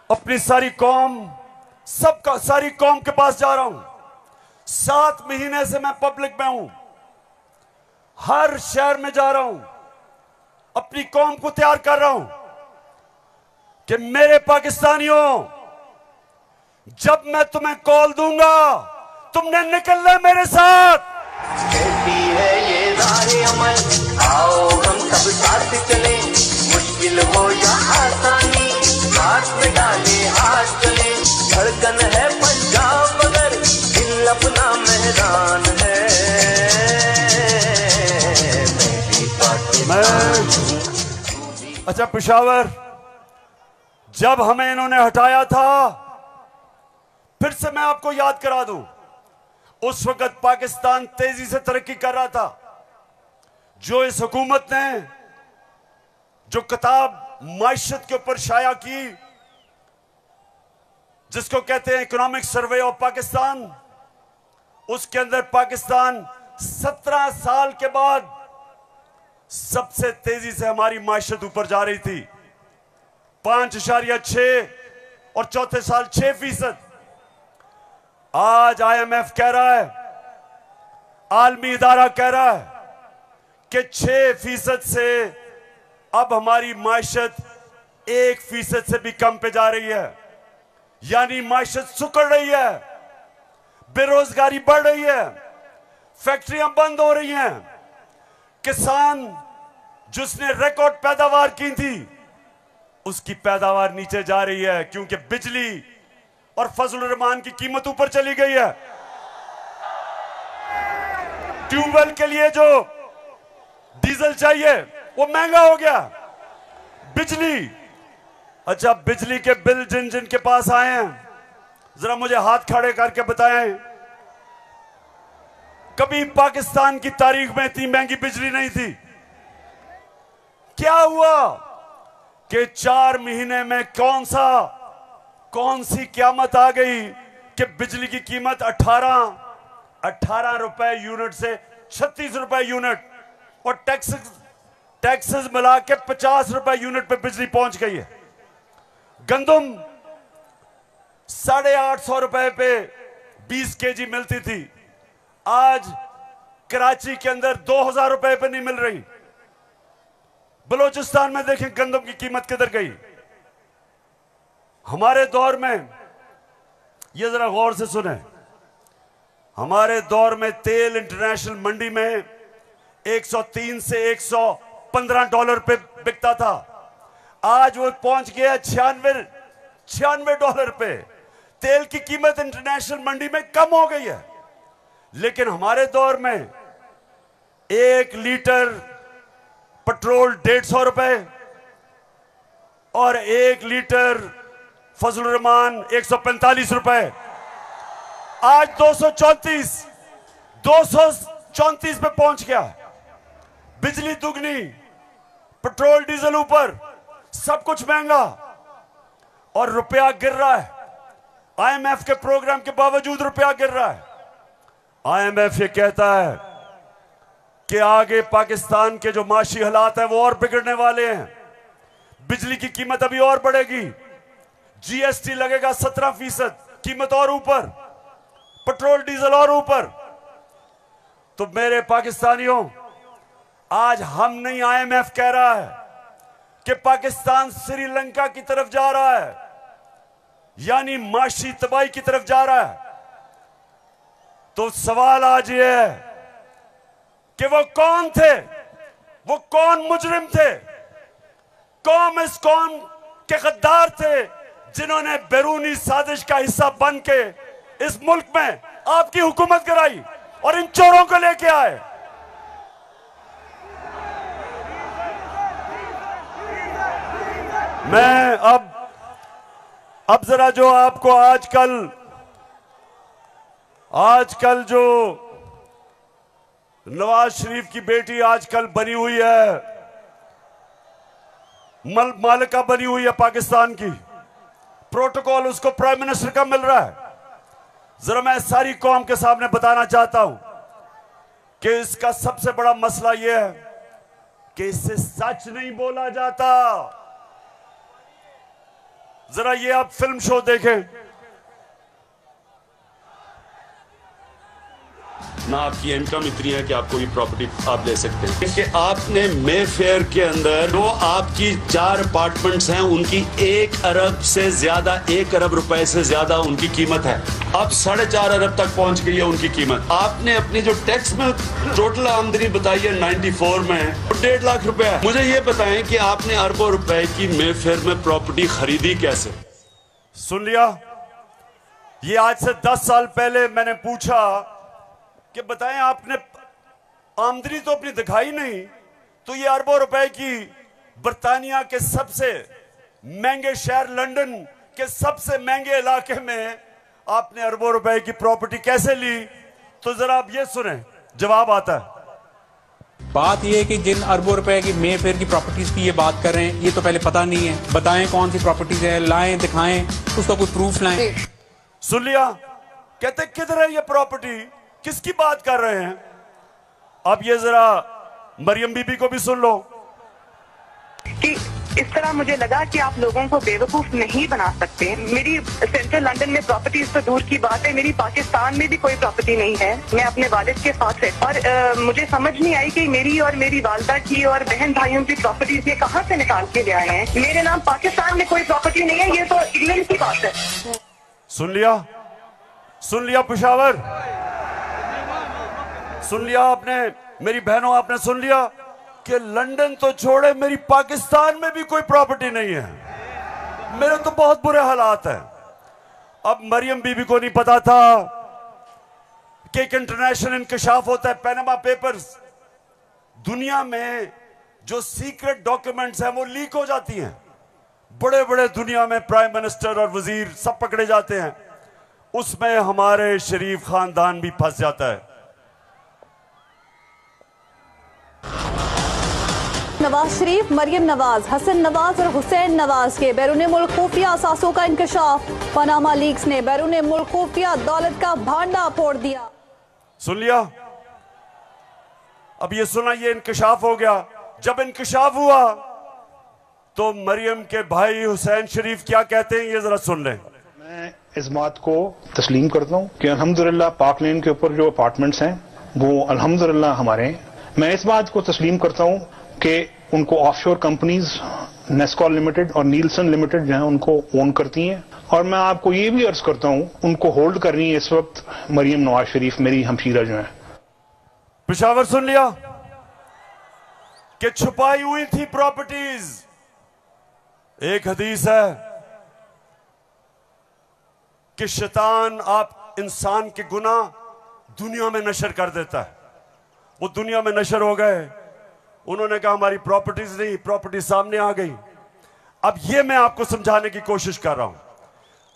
अपनी सारी कौम, सारी कौम के पास जा रहा हूं। 7 महीने से मैं पब्लिक में हूं, हर शहर में जा रहा हूं, अपनी कौम को तैयार कर रहा हूं कि मेरे पाकिस्तानियों, जब मैं तुम्हें कॉल दूंगा तुमने निकलना है मेरे साथ। कहती है ये राहे अमल, आओ हम सब साथ चले, मुश्किल हो या आसानी, हाथ में डाले हाथ चले, धड़कन है पंजाब मगर दिल अपना मेहरान है। अच्छा पेशावर, जब हमें इन्होंने हटाया था, फिर से मैं आपको याद करा दूं, उस वक्त पाकिस्तान तेजी से तरक्की कर रहा था। जो इस हुकूमत ने जो किताब माइशत के ऊपर शाया की, जिसको कहते हैं इकोनॉमिक सर्वे ऑफ पाकिस्तान, उसके अंदर पाकिस्तान 17 साल के बाद सबसे तेजी से हमारी माइशत ऊपर जा रही थी। 5.6 और चौथे साल 6%। आज IMF कह रहा है, आलमी इदारा कह रहा है कि 6% से अब हमारी माइशत 1% से भी कम पे जा रही है। यानी माइशत सुकड़ रही है, बेरोजगारी बढ़ रही है, फैक्ट्रियां बंद हो रही हैं, किसान जिसने रिकॉर्ड पैदावार की थी उसकी पैदावार नीचे जा रही है, क्योंकि बिजली और फजलुर रहमान की कीमत ऊपर चली गई है। ट्यूबवेल के लिए जो डीजल चाहिए वो महंगा हो गया। बिजली, अच्छा बिजली के बिल जिन जिन के पास आए हैं, जरा मुझे हाथ खड़े करके बताएं, कभी पाकिस्तान की तारीख में इतनी महंगी बिजली नहीं थी। क्या हुआ कि 4 महीने में कौन सी क़यामत आ गई कि बिजली की कीमत 18 रुपए यूनिट से 36 रुपए यूनिट, और टैक्सेस मिला के 50 रुपए यूनिट पे बिजली पहुंच गई है। गंदम 850 रुपए पे 20 kg मिलती थी, आज कराची के अंदर 2000 रुपए पे नहीं मिल रही। बलूचिस्तान में देखें गंदम की कीमत किधर गई। हमारे दौर में, ये जरा गौर से सुने, हमारे दौर में तेल इंटरनेशनल मंडी में 103 से 115 डॉलर पे बिकता था, आज वो पहुंच गया 96 डॉलर पे। तेल की कीमत इंटरनेशनल मंडी में कम हो गई है, लेकिन हमारे दौर में 1 लीटर पेट्रोल 150 रुपए और 1 लीटर फजलुर रहमान 145 रुपए, आज 234 पे पहुंच गया। बिजली दुगनी, पेट्रोल डीजल ऊपर, सब कुछ महंगा और रुपया गिर रहा है। IMF के प्रोग्राम के बावजूद रुपया गिर रहा है। IMF ये कहता है कि आगे पाकिस्तान के जो माशी हालात है वो और बिगड़ने वाले हैं, बिजली की कीमत अभी और बढ़ेगी, GST लगेगा 17%, कीमत और ऊपर, पेट्रोल डीजल और ऊपर। तो मेरे पाकिस्तानियों, आज हम नहीं, IMF कह रहा है कि पाकिस्तान श्रीलंका की तरफ जा रहा है, यानी माशी तबाही की तरफ जा रहा है। तो सवाल आज ये है कि वो कौन थे, वो कौन मुजरिम थे, कौन इस कौम के गद्दार थे जिन्होंने बैरूनी साजिश का हिस्सा बन के इस मुल्क में आपकी हुकूमत कराई और इन चोरों को लेके आए। मैं अब जरा जो आपको आजकल जो नवाज शरीफ की बेटी आजकल बनी हुई है, मालिका बनी हुई है पाकिस्तान की, प्रोटोकॉल उसको प्राइम मिनिस्टर का मिल रहा है। जरा मैं सारी कौम के सामने बताना चाहता हूं कि इसका सबसे बड़ा मसला यह है कि इससे सच नहीं बोला जाता। जरा ये आप फिल्म शो देखें। ना आपकी इनकम इतनी है कि आपको ये प्रॉपर्टी आप ले सकते हैं कि आपने मे फेयर के अंदर जो आपकी 4 अपार्टमेंट्स हैं उनकी 1 अरब से ज्यादा, 1 अरब रुपए से ज्यादा उनकी कीमत है। अब 4.5 अरब तक पहुंच गई है उनकी कीमत। आपने अपनी जो टैक्स में टोटल आमदनी बताई है 94 में 1.5 लाख रुपए है। मुझे ये बताएं कि आपने अरबों रुपए की मे फेयर में प्रॉपर्टी खरीदी कैसे? सुन लिया? ये आज से 10 साल पहले मैंने पूछा कि बताएं आपने आमदनी तो अपनी दिखाई नहीं, तो ये अरबों रुपए की बर्तानिया के सबसे महंगे शहर लंदन के सबसे महंगे इलाके में आपने अरबों रुपए की प्रॉपर्टी कैसे ली? तो जरा आप ये सुने, जवाब आता है। बात ये है कि जिन अरबों रुपए की मे फेयर की प्रॉपर्टीज की ये बात कर रहे हैं, ये तो पहले पता नहीं है। बताएं कौन सी प्रॉपर्टीज है, लाएं, दिखाएं, उसका कोई प्रूफ लाएं। सुन लिया? कहते किधर है ये प्रॉपर्टी, किसकी बात कर रहे हैं? अब ये जरा मरियम बीबी को भी सुन लो कि इस तरह मुझे लगा कि आप लोगों को बेवकूफ नहीं बना सकते। मेरी सेंट्रल लंदन में प्रॉपर्टीज तो दूर की बात है, मेरी पाकिस्तान में भी कोई प्रॉपर्टी नहीं है। मैं अपने वालिद के साथ है और मुझे समझ नहीं आई कि मेरी और मेरी वालदा की और बहन भाइयों की प्रॉपर्टीज ये कहाँ से निकाल के ले आए हैं। मेरे नाम पाकिस्तान में कोई प्रॉपर्टी नहीं है, ये तो इंग्लैंड की बात है। सुन लिया? सुन लिया पेशावर? सुन लिया आपने मेरी बहनों, आपने सुन लिया कि लंदन तो छोड़े मेरी पाकिस्तान में भी कोई प्रॉपर्टी नहीं है। मेरे तो बहुत बुरे हालात हैं। अब मरियम बीबी को नहीं पता था कि एक इंटरनेशनल इंकशाफ होता है, पैनामा पेपर्स। दुनिया में जो सीक्रेट डॉक्यूमेंट्स हैं वो लीक हो जाती हैं। बड़े बड़े दुनिया में प्राइम मिनिस्टर और वजीर सब पकड़े जाते हैं, उसमें हमारे शरीफ खानदान भी फंस जाता है। नवाज शरीफ, मरियम नवाज, हसन नवाज और हुसैन नवाज के बैरून मुल्क खुफिया असासों का इंकशाफ। पनामा लीक्स ने बैरून मुल्क खुफिया दौलत का भांडा फोड़ दिया। सुन लिया? अब ये सुना, ये इंकशाफ हो गया। जब इंकशाफ हुआ तो मरियम के भाई हुसैन शरीफ क्या कहते हैं, ये जरा सुन लें। मैं इस बात को तस्लीम करता हूँ कि अल्हम्दुलिल्लाह पाक लेन के ऊपर जो अपार्टमेंट्स हैं वो अल्हम्दुलिल्लाह हमारे हैं। मैं इस बात को तस्लीम करता हूँ कि उनको ऑफशोर कंपनीज नेस्कॉल लिमिटेड और नीलसन लिमिटेड जो है उनको ओन करती हैं। और मैं आपको ये भी अर्ज करता हूँ उनको होल्ड कर रही है इस वक्त मरियम नवाज शरीफ, मेरी हमशीरा जो है। पेशावर सुन लिया कि छुपाई हुई थी प्रॉपर्टीज। एक हदीस है कि शैतान आप इंसान के गुनाह दुनिया में नशर कर देता है। वो दुनिया में नशर हो गए, उन्होंने कहा हमारी प्रॉपर्टीज नहीं, प्रॉपर्टी सामने आ गई। अब ये मैं आपको समझाने की कोशिश कर रहा हूं।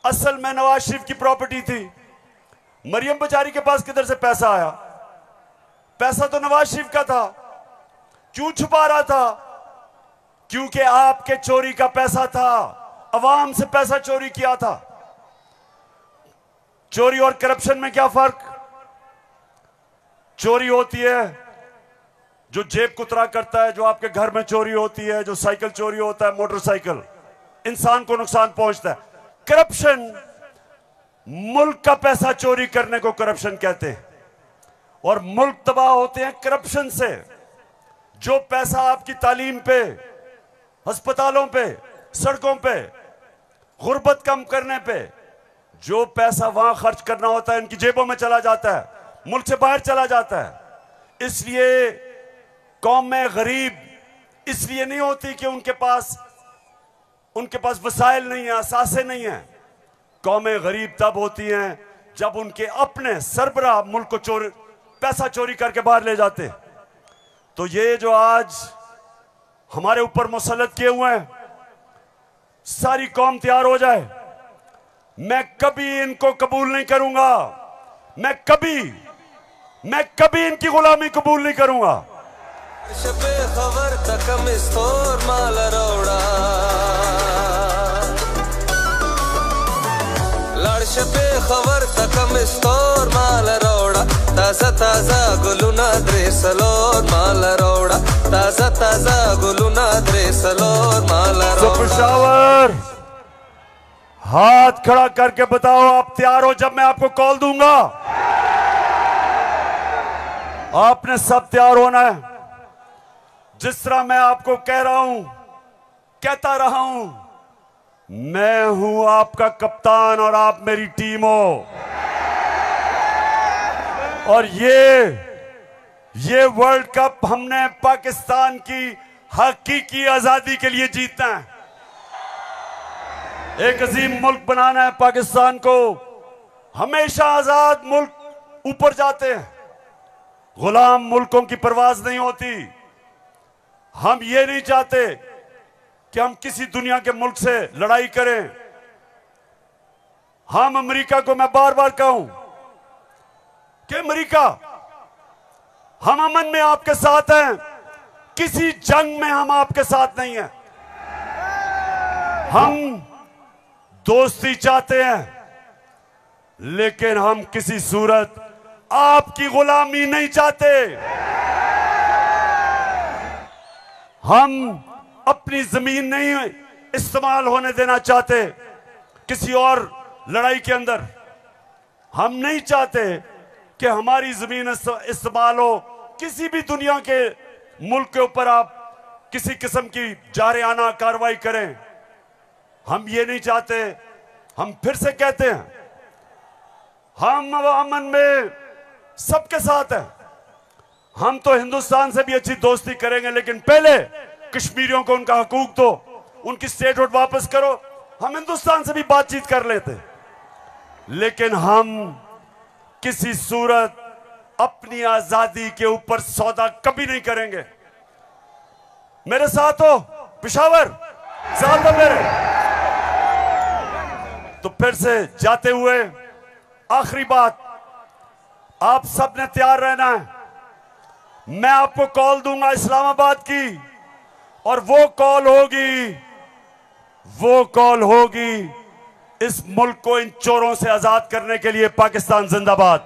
असल में नवाज शरीफ की प्रॉपर्टी थी। मरियम बेचारी के पास किधर से पैसा आया? पैसा तो नवाज शरीफ का था। क्यों छुपा रहा था? क्योंकि आपके चोरी का पैसा था, अवाम से पैसा चोरी किया था। चोरी और करप्शन में क्या फर्क? चोरी होती है जो जेब कुतरा करता है, जो आपके घर में चोरी होती है, जो साइकिल चोरी होता है, मोटरसाइकिल, इंसान को नुकसान पहुंचता है। करप्शन, मुल्क का पैसा चोरी करने को करप्शन कहते हैं, और मुल्क तबाह होते हैं करप्शन से। जो पैसा आपकी तालीम पे, अस्पतालों पे, सड़कों पे, गुर्बत कम करने पे, जो पैसा वहां खर्च करना होता है इनकी जेबों में चला जाता है, मुल्क से बाहर चला जाता है। इसलिए कौम में गरीब इसलिए नहीं होती कि उनके पास वसाइल नहीं है, असासे नहीं है। कौमें गरीब तब होती हैं जब उनके अपने सरबराह मुल्क को पैसा चोरी करके बाहर ले जाते हैं। तो ये जो आज हमारे ऊपर मुसल्लत किए हुए हैं, सारी कौम तैयार हो जाए। मैं कभी इनको कबूल नहीं करूंगा, मैं कभी इनकी गुलामी कबूल नहीं करूंगा। खबर तकम इस्तोर माल रोड़ा लड़श पे खबर तकम इस्तोर माल रोड़ा ताजा ताजा गुलुना द्रेसलोर माल रोड़ा ताजा ताजा गुलुना द्रेसलोर माल रोड़ा। पेशावर हाथ खड़ा करके बताओ आप तैयार हो जब मैं आपको कॉल दूंगा? आपने सब तैयार होना है। जिस तरह मैं आपको कह रहा हूं, कहता रहा हूं, मैं हूं आपका कप्तान और आप मेरी टीम हो। और ये वर्ल्ड कप हमने पाकिस्तान की हकीकी आजादी के लिए जीतना है। एक अजीम मुल्क बनाना है पाकिस्तान को। हमेशा आजाद मुल्क ऊपर जाते हैं, गुलाम मुल्कों की परवाज नहीं होती। हम ये नहीं चाहते कि हम किसी दुनिया के मुल्क से लड़ाई करें। हम अमेरिका को, मैं बार बार कहूं कि अमेरिका, हम अमन में आपके साथ हैं, किसी जंग में हम आपके साथ नहीं हैं। हम दोस्ती चाहते हैं, लेकिन हम किसी सूरत आपकी गुलामी नहीं चाहते। हम अपनी जमीन नहीं इस्तेमाल होने देना चाहते किसी और लड़ाई के अंदर। हम नहीं चाहते कि हमारी जमीन इस्तेमाल हो किसी भी दुनिया के मुल्क के ऊपर आप किसी किस्म की जारियाना कार्रवाई करें। हम ये नहीं चाहते। हम फिर से कहते हैं, हम अमन में सबके साथ हैं। हम तो हिंदुस्तान से भी अच्छी दोस्ती करेंगे, लेकिन पहले कश्मीरियों को उनका हकूक दो, उनकी स्टेटहुड वापस करो। हम हिंदुस्तान से भी बातचीत कर लेते, लेकिन हम किसी सूरत अपनी आजादी के ऊपर सौदा कभी नहीं करेंगे। मेरे साथ हो पेशावर, साथ हो मेरे। तो फिर से जाते हुए आखिरी बात, आप सब ने तैयार रहना है। मैं आपको कॉल दूंगा इस्लामाबाद की, और वो कॉल होगी इस मुल्क को इन चोरों से आजाद करने के लिए। पाकिस्तान जिंदाबाद।